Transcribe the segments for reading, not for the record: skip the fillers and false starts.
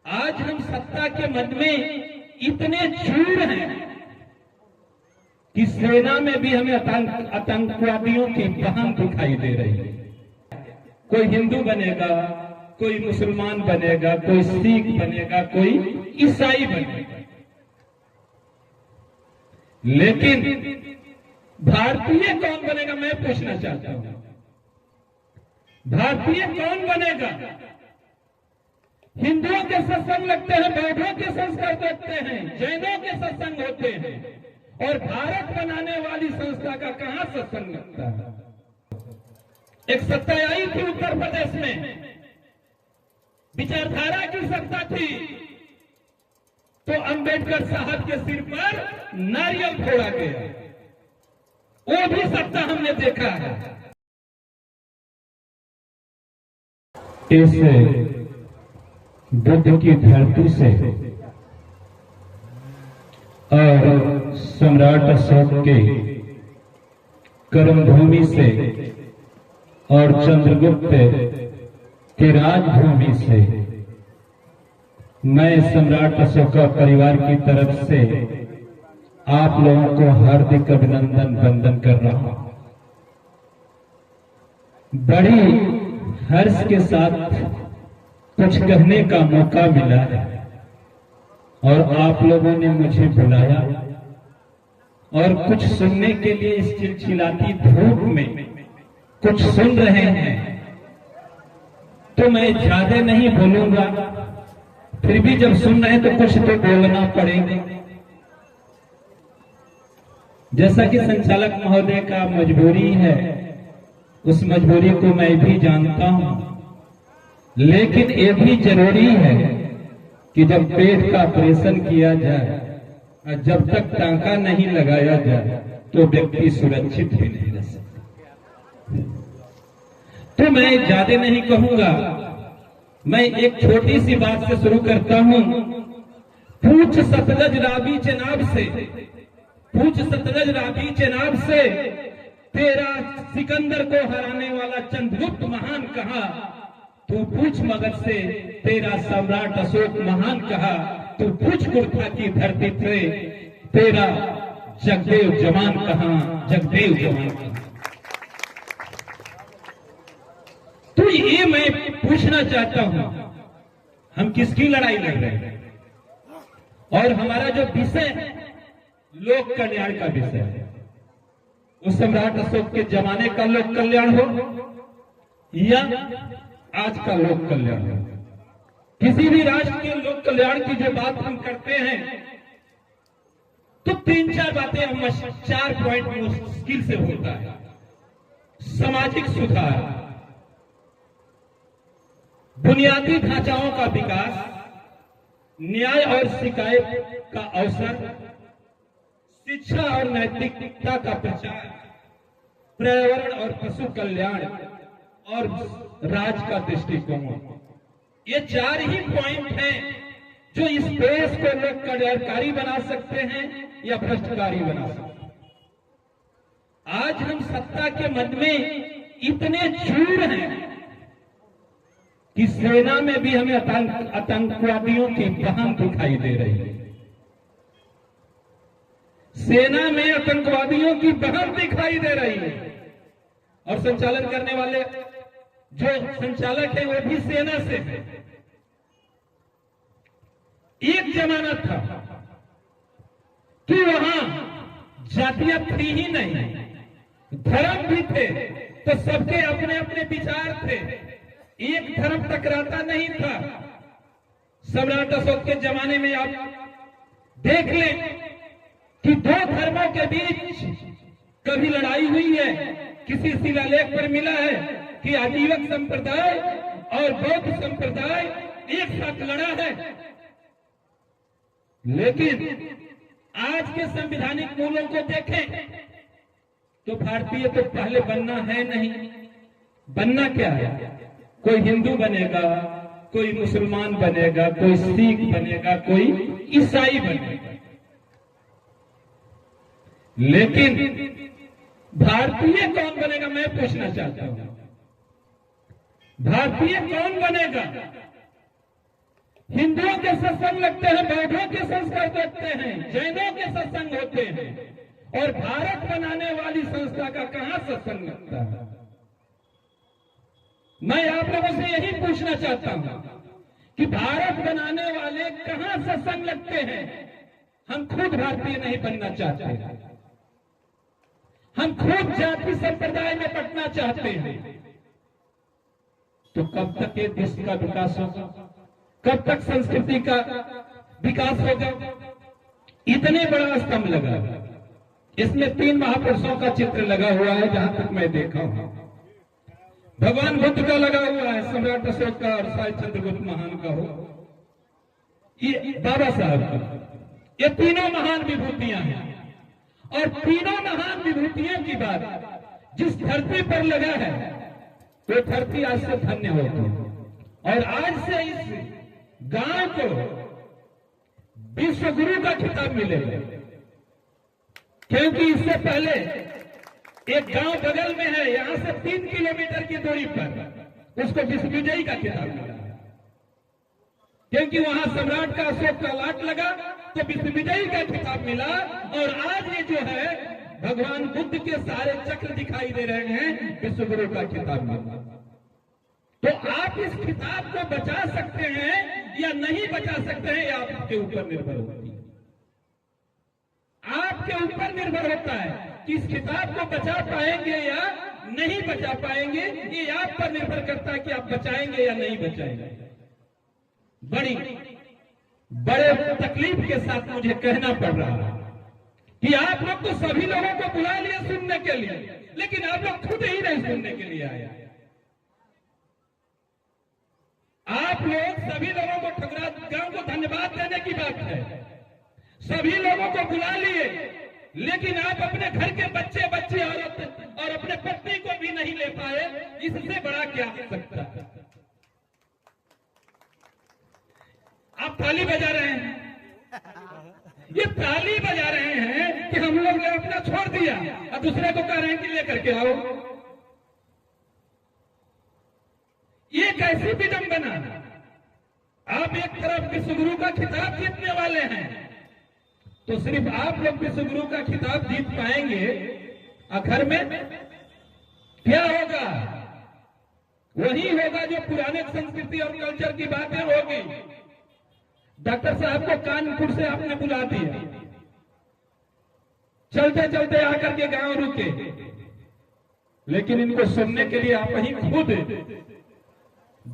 आज हम सत्ता के मद में इतने चूर हैं कि सेना में भी हमें आतंकवादियों की पहन दिखाई दे रही है। कोई हिंदू बनेगा, कोई मुसलमान बनेगा, कोई सिख बनेगा, कोई ईसाई बनेगा, लेकिन भारतीय कौन बनेगा? मैं पूछना चाहता हूं, भारतीय कौन बनेगा? हिंदुओं के सत्संग लगते हैं, बौद्धों के संस्कार लगते हैं, जैनों के सत्संग होते हैं, और भारत बनाने वाली संस्था का कहां सत्संग लगता है? एक सत्ता आई थी उत्तर प्रदेश में, विचारधारा की सत्ता थी, तो अंबेडकर साहब के सिर पर नारियल फोड़ा गया। वो भी सत्ता हमने देखा है। इस बुद्ध की धरती से और सम्राट अशोक के कर्मभूमि से और चंद्रगुप्त के राजभूमि से मैं सम्राट अशोक परिवार की तरफ से आप लोगों को हार्दिक अभिनंदन वंदन कर रहा हूं। बड़ी हर्ष के साथ कुछ कहने का मौका मिला है और आप लोगों ने मुझे बुलाया और कुछ सुनने के लिए इस चिलचिलाती धूप में कुछ सुन रहे हैं, तो मैं ज्यादा नहीं बोलूंगा। फिर भी जब सुन रहे हैं तो कुछ तो बोलना पड़ेगा। जैसा कि संचालक महोदय का मजबूरी है, उस मजबूरी को मैं भी जानता हूं, लेकिन ये भी जरूरी है कि जब पेट का ऑपरेशन किया जाए और जब तक टांका नहीं लगाया जाए तो व्यक्ति सुरक्षित भी नहीं रह सकता। तो मैं ज्यादा नहीं कहूंगा, मैं एक छोटी सी बात से शुरू करता हूं। पूछ सतलज रावी चेनाब से, पूछ सतलज रावी चेनाब से तेरा सिकंदर को हराने वाला चंद्रगुप्त महान कहा, तू पूछ मगध से तेरा सम्राट अशोक महान कहा, तू पूछ कुर्था की धरती से तेरा जगदेव जवान कहा, जगदेव जवान कहा। तो ये मैं पूछना चाहता हूं, हम किसकी लड़ाई लड़ रहे हैं? और हमारा जो विषय है लोक कल्याण का विषय है। उस सम्राट अशोक के जमाने का लोक कल्याण हो या आज का लोक कल्याण हो, किसी भी राष्ट्र के लोक कल्याण की जो बात हम करते हैं तो 3-4 बातें हम 4 पॉइंट मुश्किल से होता है। सामाजिक सुधार, बुनियादी ढांचाओं का विकास, न्याय और शिकायत का अवसर, शिक्षा और नैतिकता का प्रचार, पर्यावरण और पशु कल्याण और राज का दृष्टिकोण। ये 4 ही पॉइंट हैं जो इस देश को लोक कल्याणकारी बना सकते हैं या भ्रष्टकारी बना सकते हैं। आज हम सत्ता के मद में इतने चूर हैं कि सेना में भी हमें आतंकवादियों की पहन दिखाई दे रही है। सेना में आतंकवादियों की पहन दिखाई दे रही है, और संचालन करने वाले जो संचालक है वो भी सेना से है। एक जमाना था कि वहां जातियां थी ही नहीं, धर्म भी थे, तो सबके अपने अपने विचार थे, एक धर्म टकराता नहीं था। सम्राट अशोक के जमाने में आप देख लें कि 2 धर्मों के बीच कभी लड़ाई हुई है? किसी शिलालेख पर मिला है कि आजीवक संप्रदाय और बौद्ध संप्रदाय एक साथ लड़ा है? लेकिन आज के संवैधानिक मूल्यों को देखें तो भारतीय तो पहले बनना है नहीं। बनना क्या है? कोई हिंदू बनेगा, कोई मुसलमान बनेगा, कोई सिख बनेगा, कोई ईसाई बनेगा, लेकिन भारतीय कौन बनेगा? मैं पूछना चाहता हूं, भारतीय कौन बनेगा? हिंदुओं के सत्संग लगते हैं, बौद्धों के संस्कार लगते हैं, जैनों के सत्संग होते हैं, और भारत बनाने वाली संस्था का कहां सत्संग लगता है? मैं आप लोगों से यही पूछना चाहता हूं कि भारत बनाने वाले कहां सत्संग लगते हैं? हम खुद भारतीय नहीं बनना चाहते, हम खुद जाति संप्रदाय में बंटना चाहते हैं। तो कब तक ये देश का विकास होगा? कब तक संस्कृति का विकास होगा? इतने बड़ा स्तंभ लगा, इसमें 3 महापुरुषों का चित्र लगा हुआ है, जहां तक मैं देखा हूं। भगवान बुद्ध का लगा हुआ है, सम्राट अशोक का और शायद चंद्रगुप्त महान का हो, ये बाबा साहब का। ये तीनों महान विभूतियां हैं, और तीनों महान विभूतियों की बात जिस धरती पर लगा है, वो धरती आज से धन्य होगी। और आज से इस गांव को विश्व गुरु का खिताब मिलेगा, क्योंकि इससे पहले एक गांव बगल में है, यहां से 3 किलोमीटर की दूरी पर उसको विश्वविजयी का खिताब मिला, क्योंकि वहां सम्राट का अशोक का लाट लगा तो विश्वविजयी का खिताब मिला। और आज ये जो है भगवान बुद्ध के सारे चक्र दिखाई दे रहे हैं, विश्वगुरु का खिताब मिला। तो आप इस खिताब को बचा सकते हैं या नहीं बचा सकते हैं, ये आपके ऊपर निर्भर होती है। आपके ऊपर निर्भर होता है कि इस किताब को बचा पाएंगे या नहीं बचा पाएंगे। ये आप पर निर्भर करता है कि आप बचाएंगे या नहीं बचाएंगे। बड़े तकलीफ के साथ मुझे कहना पड़ रहा है कि आप लोग तो सभी लोगों को बुला लिए सुनने के लिए, लेकिन आप लोग खुद ही नहीं सुनने के लिए आए। आप लोग सभी लोगों को ठुकरा गांव को धन्यवाद देने की बात है, सभी लोगों को बुला लिए, लेकिन आप अपने घर के बच्चे बच्ची और अपने पत्नी को भी नहीं ले पाए। इससे बड़ा क्या हो सकता है? आप ताली बजा रहे हैं, ये ताली बजा रहे हैं कि हम लोग ने अपना छोड़ दिया और दूसरे को कह रहे हैं कि लेकर के आओ। ये कैसी विडंबना? आप एक तरफ विश्वगुरु का खिताब जीतने वाले हैं, तो सिर्फ आप लोग विश्वगुरु का खिताब जीत पाएंगे, घर में क्या होगा? वही होगा जो पुराने संस्कृति और कल्चर की बातें होगी। डॉक्टर साहब को कानपुर से आपने बुला दिया, चलते चलते आकर के गांव रुके, लेकिन इनको सुनने के लिए आप ही खुद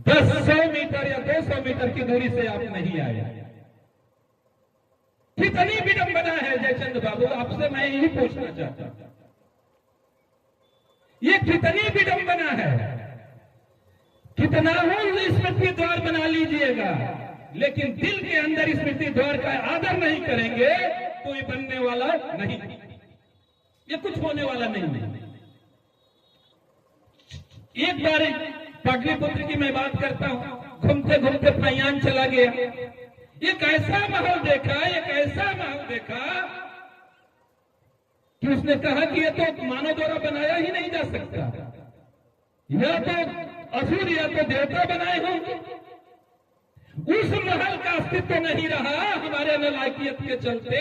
100 मीटर या 200 मीटर की दूरी से आप नहीं आए। कितनी विडंबना है जयचंद बाबू, आपसे मैं यही पूछना चाहता हूं, ये कितनी विडंबना है? कितना हो स्मृति द्वार बना लीजिएगा, लेकिन दिल के अंदर स्मृति द्वार का आदर नहीं करेंगे तो ये बनने वाला नहीं, ये कुछ होने वाला नहीं है। एक बार पाटलिपुत्र की मैं बात करता हूं, घूमते घूमते फैयान चला गया, एक ऐसा माहौल देखा, एक ऐसा माहौल देखा कि उसने कहा कि ये तो मानव द्वारा बनाया ही नहीं जा सकता, या तो असुर या तो देवता बनाए होंगे। उस महल का अस्तित्व नहीं रहा हमारे नलायकियत के चलते,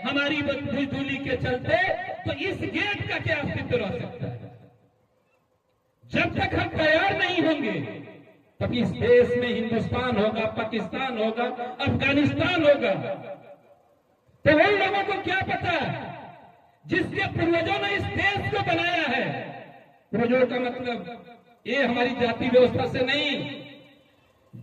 हमारी बुजदुली के चलते, तो इस गेट का क्या अस्तित्व रह सकता है? जब तक हम तैयार नहीं होंगे तब इस देश में हिंदुस्तान होगा, पाकिस्तान होगा, अफगानिस्तान होगा। तो उन लोगों को क्या पता जिसके पूर्वजों ने इस देश को बनाया है? पूर्वजों का मतलब ये हमारी जाति व्यवस्था से नहीं,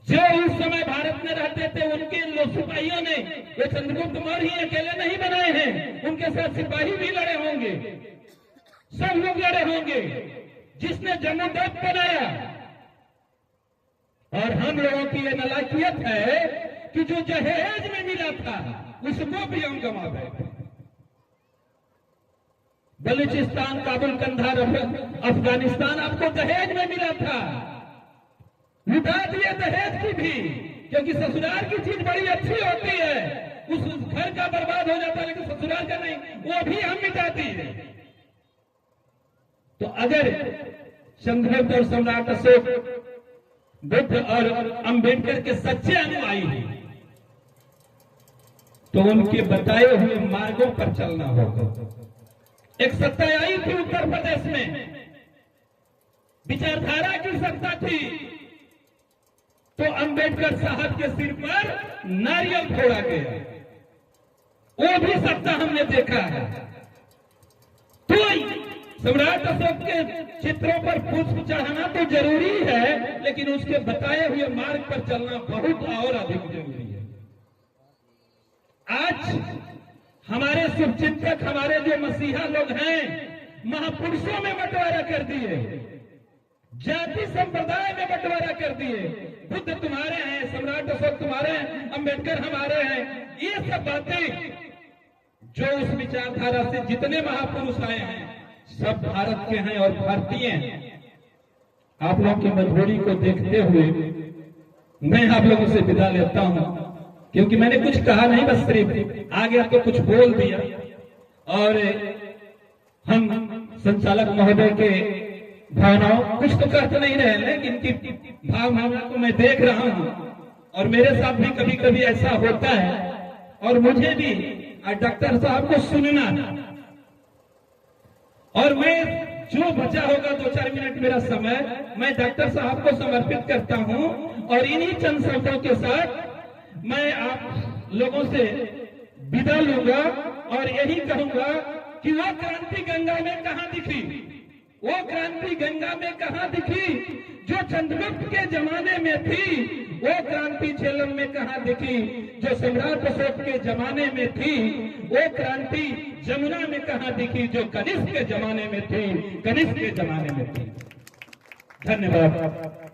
जो उस समय भारत में रहते थे उनके लोग सिपाहियों ने, ये चंद्रगुप्त मौर्य ही अकेले नहीं बनाए हैं, उनके साथ सिपाही भी लड़े होंगे, सब लोग लड़े होंगे। जिसने जमोदत्त बनाया, और हम लोगों की ये नालायकियत है कि जो जहेज में मिला था उसको भी हम गंवा बैठे। बलूचिस्तान, काबुल, कंधार, अफगानिस्तान आपको दहेज में मिला था, लुटा दिया दहेज की भी, क्योंकि ससुराल की चीज बड़ी अच्छी होती है, उस घर का बर्बाद हो जाता है लेकिन ससुराल का नहीं, वो भी हम मिटा दिए। तो अगर चंद्रगुप्त और सम्राट अशोक बुद्ध और अंबेडकर के सच्चे अनुयायी हैं, तो उनके बताए हुए मार्गों पर चलना होगा। एक सत्ता आई थी उत्तर प्रदेश में, विचारधारा की सत्ता थी, तो अंबेडकर साहब के सिर पर नारियल फोड़ा गया, वो भी सत्ता हमने देखा है। तो सम्राट अशोक के चित्रों पर पुष्प चढ़ाना तो जरूरी है, लेकिन उसके बताए हुए मार्ग पर चलना बहुत और अधिक जरूरी है। आज हमारे शुभचिंतक, हमारे जो मसीहा लोग हैं, महापुरुषों में बंटवारा कर दिए, जाति संप्रदाय में बंटवारा कर दिए। बुद्ध तुम्हारे हैं, सम्राट अशोक तुम्हारे हैं, अंबेडकर हमारे हैं। ये सब बातें जो उस विचारधारा से जितने महापुरुष आए हैं सब भारत के हैं और भारतीय हैं। आप लोगों की मजबूरी को देखते हुए मैं आप लोगों से विदा लेता हूं, क्योंकि मैंने कुछ कहा नहीं, बस सिर्फ आ गया तो कुछ बोल दिया। और हम संचालक महोदय के भावनाओं कुछ तो कर तो नहीं रहे, लेकिन इनकी भावना को मैं देख रहा हूं, और मेरे साथ भी कभी कभी ऐसा होता है, और मुझे भी डॉक्टर साहब को सुनना, और मैं जो बचा होगा 2-4 मिनट मेरा समय मैं डॉक्टर साहब को समर्पित करता हूं। और इन्हीं चंद शब्दों के साथ मैं आप लोगों से विदा लूंगा और यही कहूंगा कि वो क्रांति गंगा में कहां दिखी, वो क्रांति गंगा में कहां दिखी जो चंद्रगुप्त के जमाने में थी, वो क्रांति झेलम में कहां दिखी जो सम्राट अशोक के जमाने में थी, वो क्रांति जमुना में कहां दिखी जो कनिष्क के जमाने में थी, कनिष्क के जमाने में थी। धन्यवाद।